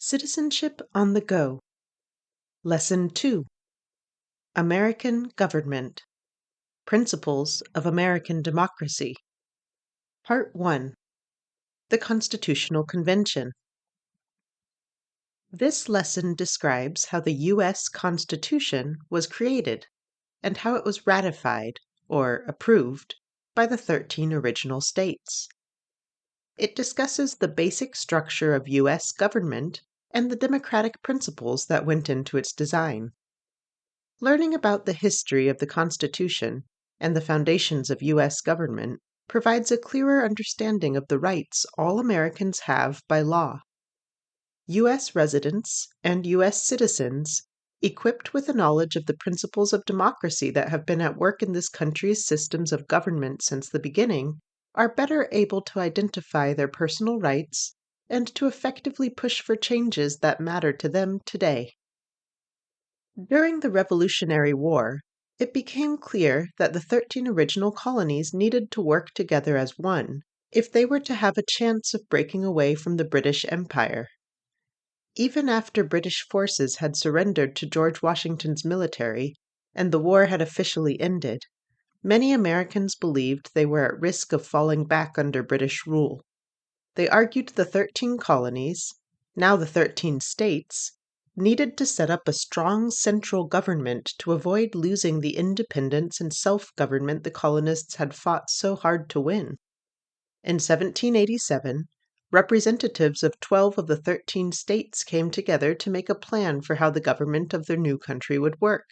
Citizenship on the Go. Lesson 2. American Government. Principles of American Democracy. Part 1. The Constitutional Convention. This lesson describes how the U.S. Constitution was created and how it was ratified, or approved, by the 13 original states. It discusses the basic structure of U.S. government and the democratic principles that went into its design. Learning about the history of the Constitution and the foundations of U.S. government provides a clearer understanding of the rights all Americans have by law. U.S. residents and U.S. citizens, equipped with a knowledge of the principles of democracy that have been at work in this country's systems of government since the beginning, are better able to identify their personal rights and to effectively push for changes that matter to them today. During the Revolutionary War, it became clear that the 13 original colonies needed to work together as one if they were to have a chance of breaking away from the British Empire. Even after British forces had surrendered to George Washington's military and the war had officially ended, many Americans believed they were at risk of falling back under British rule. They argued the 13 colonies, now the 13 states, needed to set up a strong central government to avoid losing the independence and self-government the colonists had fought so hard to win. In 1787, representatives of 12 of the 13 states came together to make a plan for how the government of their new country would work.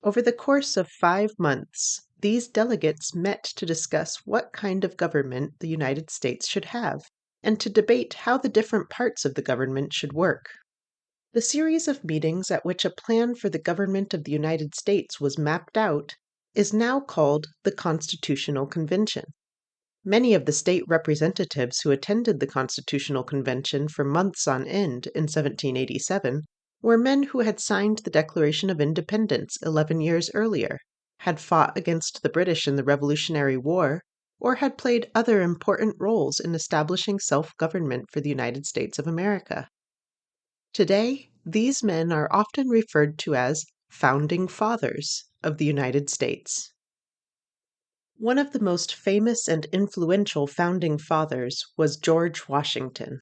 Over the course of 5 months, these delegates met to discuss what kind of government the United States should have, and to debate how the different parts of the government should work. The series of meetings at which a plan for the government of the United States was mapped out is now called the Constitutional Convention. Many of the state representatives who attended the Constitutional Convention for months on end in 1787 were men who had signed the Declaration of Independence 11 years earlier, had fought against the British in the Revolutionary War, or had played other important roles in establishing self-government for the United States of America. Today, these men are often referred to as Founding Fathers of the United States. One of the most famous and influential founding fathers was George Washington.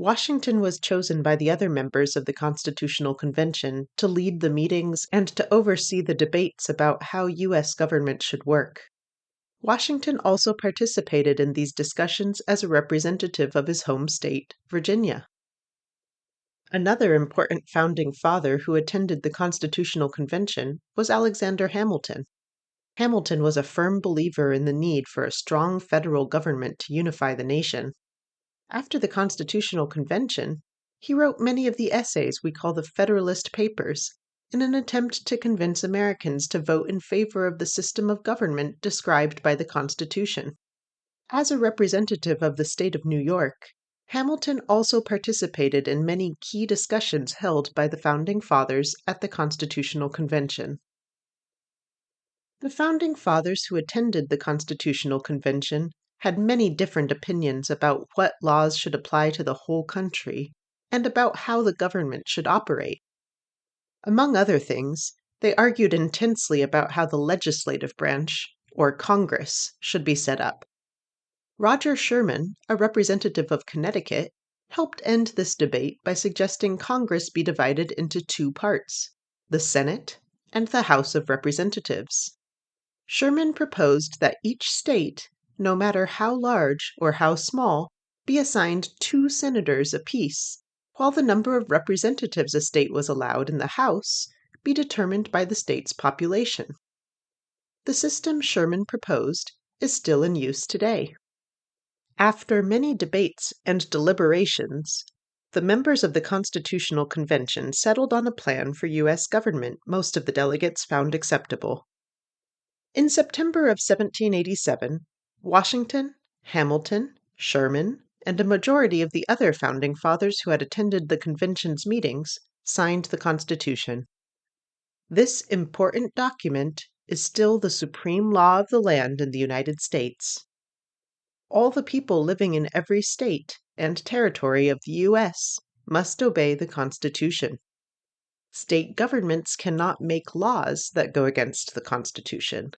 Washington was chosen by the other members of the Constitutional Convention to lead the meetings and to oversee the debates about how U.S. government should work. Washington also participated in these discussions as a representative of his home state, Virginia. Another important founding father who attended the Constitutional Convention was Alexander Hamilton. Hamilton was a firm believer in the need for a strong federal government to unify the nation. After the Constitutional Convention, he wrote many of the essays we call the Federalist Papers, in an attempt to convince Americans to vote in favor of the system of government described by the Constitution. As a representative of the state of New York, Hamilton also participated in many key discussions held by the Founding Fathers at the Constitutional Convention. The Founding Fathers who attended the Constitutional Convention had many different opinions about what laws should apply to the whole country and about how the government should operate. Among other things, they argued intensely about how the legislative branch, or Congress, should be set up. Roger Sherman, a representative of Connecticut, helped end this debate by suggesting Congress be divided into 2 parts, the Senate and the House of Representatives. Sherman proposed that each state, no matter how large or how small, be assigned 2 senators apiece, while the number of representatives a state was allowed in the House be determined by the state's population. The system Sherman proposed is still in use today. After many debates and deliberations, the members of the Constitutional Convention settled on a plan for U.S. government most of the delegates found acceptable. In September of 1787, Washington, Hamilton, Sherman, and a majority of the other founding fathers who had attended the convention's meetings signed the Constitution. This important document is still the supreme law of the land in the United States. All the people living in every state and territory of the U.S. must obey the Constitution. State governments cannot make laws that go against the Constitution.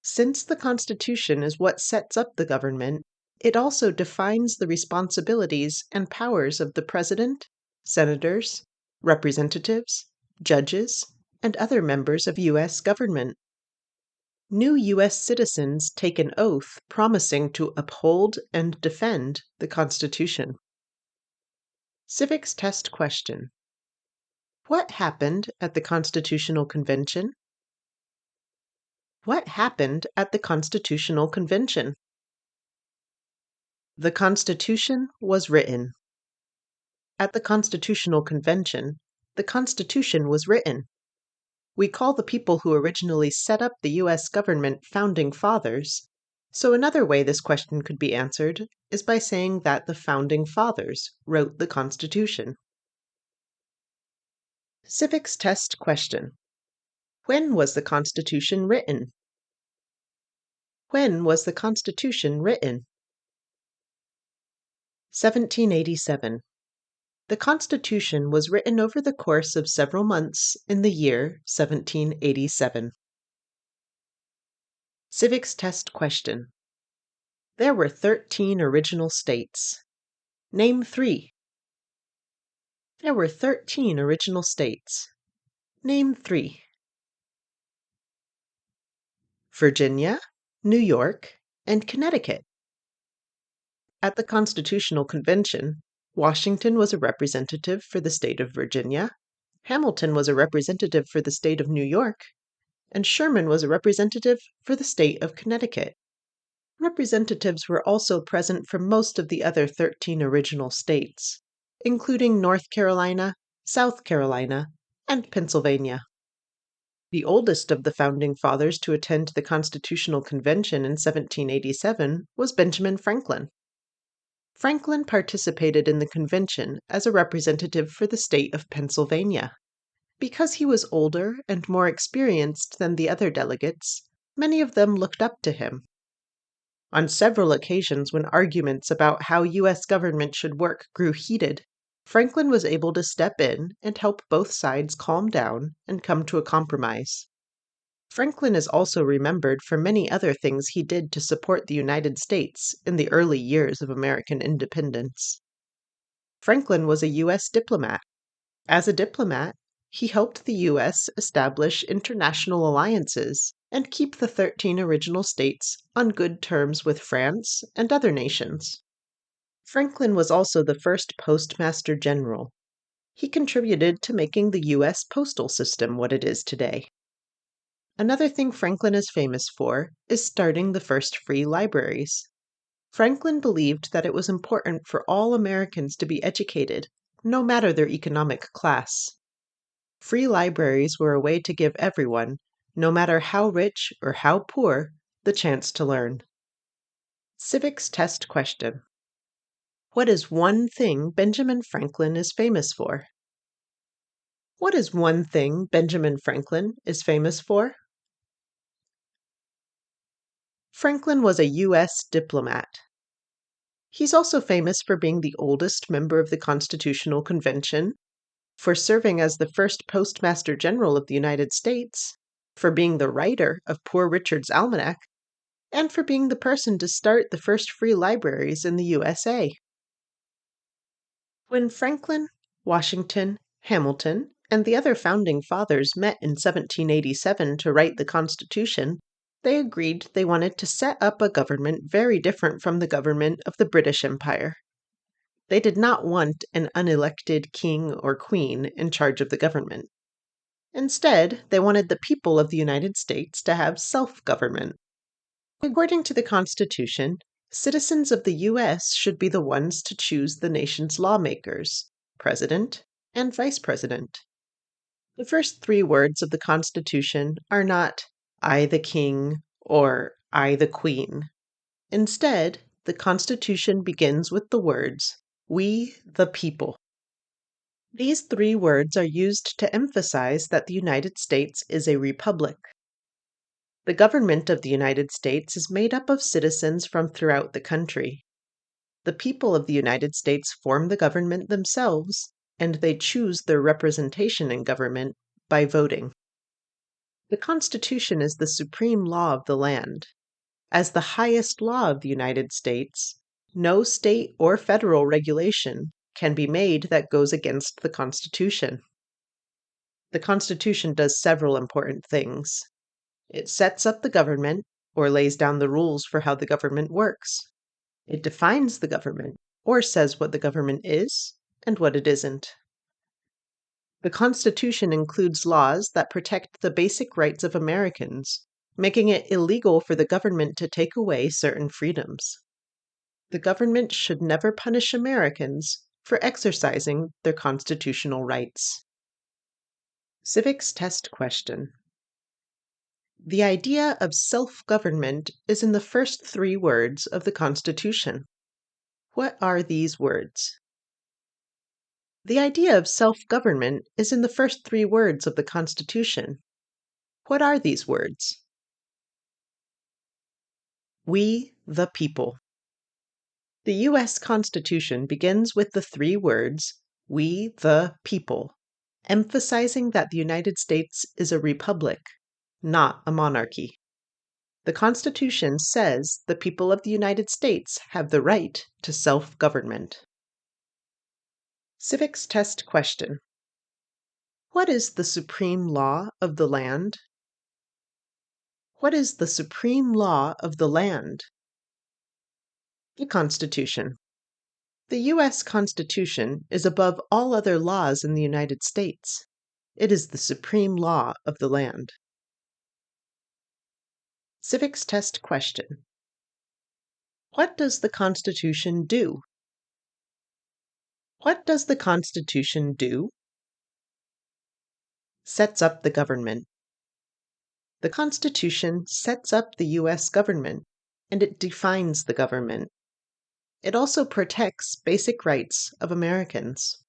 Since the Constitution is what sets up the government, it also defines the responsibilities and powers of the President, senators, representatives, judges, and other members of U.S. government. New U.S. citizens take an oath promising to uphold and defend the Constitution. Civics test question. What happened at the Constitutional Convention? What happened at the Constitutional Convention? The Constitution was written. At the Constitutional Convention, the Constitution was written. We call the people who originally set up the U.S. government founding fathers, so another way this question could be answered is by saying that the founding fathers wrote the Constitution. Civics test question. When was the Constitution written? When was the Constitution written? 1787. The Constitution was written over the course of several months in the year 1787. Civics test question. There were 13 original states. Name 3. There were 13 original states. Name 3. Virginia, New York, and Connecticut. At the Constitutional Convention, Washington was a representative for the state of Virginia, Hamilton was a representative for the state of New York, and Sherman was a representative for the state of Connecticut. Representatives were also present from most of the other 13 original states, including North Carolina, South Carolina, and Pennsylvania. The oldest of the founding fathers to attend the Constitutional Convention in 1787 was Benjamin Franklin. Franklin participated in the convention as a representative for the state of Pennsylvania. Because he was older and more experienced than the other delegates, many of them looked up to him. On several occasions when arguments about how U.S. government should work grew heated, Franklin was able to step in and help both sides calm down and come to a compromise. Franklin is also remembered for many other things he did to support the United States in the early years of American independence. Franklin was a U.S. diplomat. As a diplomat, he helped the U.S. establish international alliances and keep the 13 original states on good terms with France and other nations. Franklin was also the first Postmaster General. He contributed to making the U.S. postal system what it is today. Another thing Franklin is famous for is starting the first free libraries. Franklin believed that it was important for all Americans to be educated, no matter their economic class. Free libraries were a way to give everyone, no matter how rich or how poor, the chance to learn. Civics test question. What is one thing Benjamin Franklin is famous for? What is one thing Benjamin Franklin is famous for? Franklin was a U.S. diplomat. He's also famous for being the oldest member of the Constitutional Convention, for serving as the first Postmaster General of the United States, for being the writer of Poor Richard's Almanac, and for being the person to start the first free libraries in the USA. When Franklin, Washington, Hamilton, and the other founding fathers met in 1787 to write the Constitution, they agreed they wanted to set up a government very different from the government of the British Empire. They did not want an unelected king or queen in charge of the government. Instead, they wanted the people of the United States to have self-government. According to the Constitution, citizens of the U.S. should be the ones to choose the nation's lawmakers, president, and vice president. The first 3 words of the Constitution are not "I the King" or "I the Queen." Instead, the Constitution begins with the words, "We the people." These 3 words are used to emphasize that the United States is a republic. The government of the United States is made up of citizens from throughout the country. The people of the United States form the government themselves, and they choose their representation in government by voting. The Constitution is the supreme law of the land. As the highest law of the United States, no state or federal regulation can be made that goes against the Constitution. The Constitution does several important things. It sets up the government, or lays down the rules for how the government works. It defines the government, or says what the government is and what it isn't. The Constitution includes laws that protect the basic rights of Americans, making it illegal for the government to take away certain freedoms. The government should never punish Americans for exercising their constitutional rights. Civics test question. The idea of self-government is in the first 3 words of the Constitution. What are these words? The idea of self-government is in the first 3 words of the Constitution. What are these words? We, the people. The U.S. Constitution begins with the 3 words, we, the people, emphasizing that the United States is a republic, not a monarchy. The Constitution says the people of the United States have the right to self-government. Civics test question. What is the supreme law of the land? What is the supreme law of the land? The Constitution. The U.S. Constitution is above all other laws in the United States. It is the supreme law of the land. Civics test question. What does the Constitution do? What does the Constitution do? Sets up the government. The Constitution sets up the U.S. government, and it defines the government. It also protects basic rights of Americans.